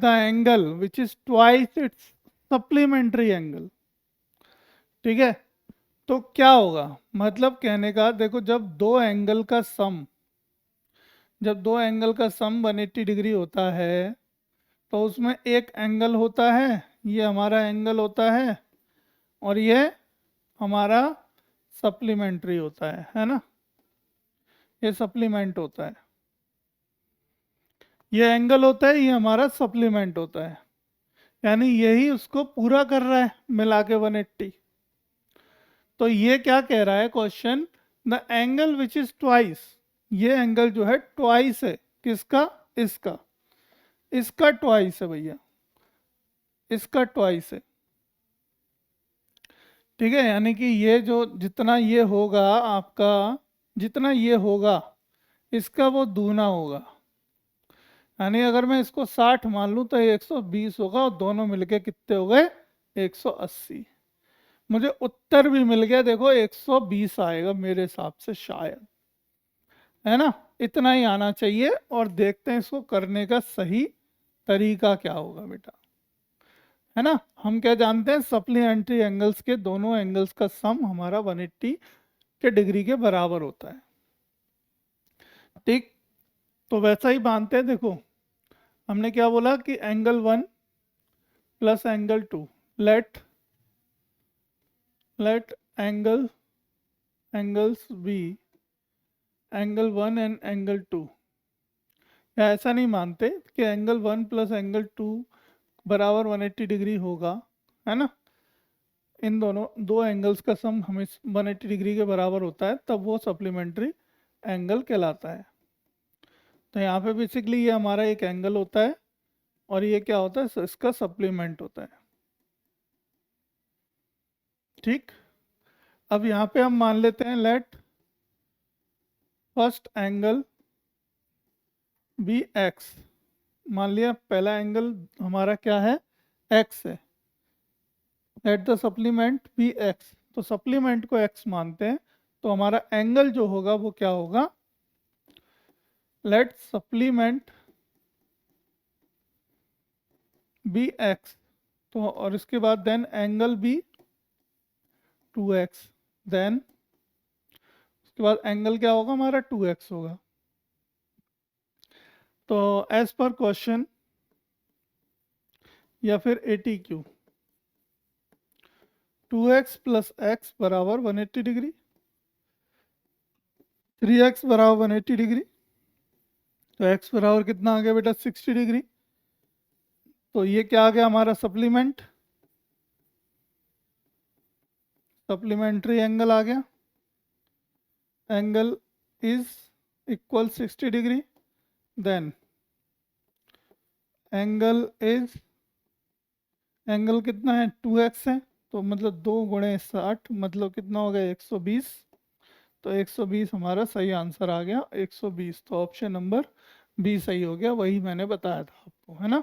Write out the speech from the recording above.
The angle which is twice its supplementary angle. ठीक है, तो क्या होगा, मतलब कहने का देखो, जब दो एंगल का सम 180 डिग्री होता है तो उसमें एक एंगल होता है, ये हमारा एंगल होता है, और ये हमारा सप्लीमेंट्री होता है ना, ये सप्लीमेंट होता है, ये एंगल होता है, ये हमारा सप्लीमेंट होता है, यानी यही उसको पूरा कर रहा है मिला के 180। तो ये क्या कह रहा है question, the angle which is twice, ये एंगल जो है ट्वाइस है, किसका, इसका, इसका ट्वाइस है भैया, इसका ट्वाइस है। ठीक है, यानी कि ये जो जितना ये होगा आपका, जितना ये होगा इसका वो दूना होगा, यानी अगर मैं इसको 60 मान लूँ तो ये 120 होगा, और दोनों मिलके कितने हो गए, 180। मुझे उत्तर भी मिल गया, देखो 120 आएगा मेरे हिसाब से शायद, है ना, इतना ही आना चाहिए। और देखते हैं इसको करने का सही तरीका क्या होगा बेटा, है ना। हम क्या जानते हैं, सप्लीमेंट्री एंगल्स के दोनों एंगल्स का सम हमारा 180 के डिग्री के बराबर होता है। ठीक, तो वैसा ही मानते हैं, देखो हमने क्या बोला कि angle 1 plus angle 2, let angles be angle 1 and angle 2, या ऐसा नहीं मानते कि एंगल 1 प्लस एंगल 2 बराबर 180 डिग्री होगा, है ना, इन दोनों दो एंगल्स का सम हमें 180 डिग्री के बराबर होता है, तब वो सप्लीमेंट्री एंगल कहलाता है। तो यहाँ पे बेसिकली ये हमारा एक एंगल होता है, और ये क्या होता है, इसका सप्लीमेंट होता है। ठीक, अब यहाँ पे हम मान लेते हैं, let first angle be x, मान लिया पहला एंगल हमारा क्या है, एक्स है, let the supplement be x, तो सप्लीमेंट को एक्स मानते हैं, तो हमारा एंगल जो होगा वो क्या होगा, लेट सप्लीमेंट बी एक्स, तो और इसके बाद then angle B 2x, then उसके बाद एंगल क्या होगा हमारा 2x होगा। तो एज पर क्वेश्चन या फिर ATQ, 2x प्लस एक्स बराबर 180 डिग्री, 3x बराबर 180 डिग्री, तो x बराबर कितना आ गया बेटा, 60 डिग्री। तो ये क्या आ गया हमारा सप्लीमेंट्री एंगल आ गया, angle is equal 60 degree, then angle कितना है, 2x है, तो मतलब 2 गुणे 60 मतलब कितना हो गया, 120। तो 120 हमारा सही आंसर आ गया, 120, तो ऑप्शन नंबर बी सही हो गया, वही मैंने बताया था आपको, है ना।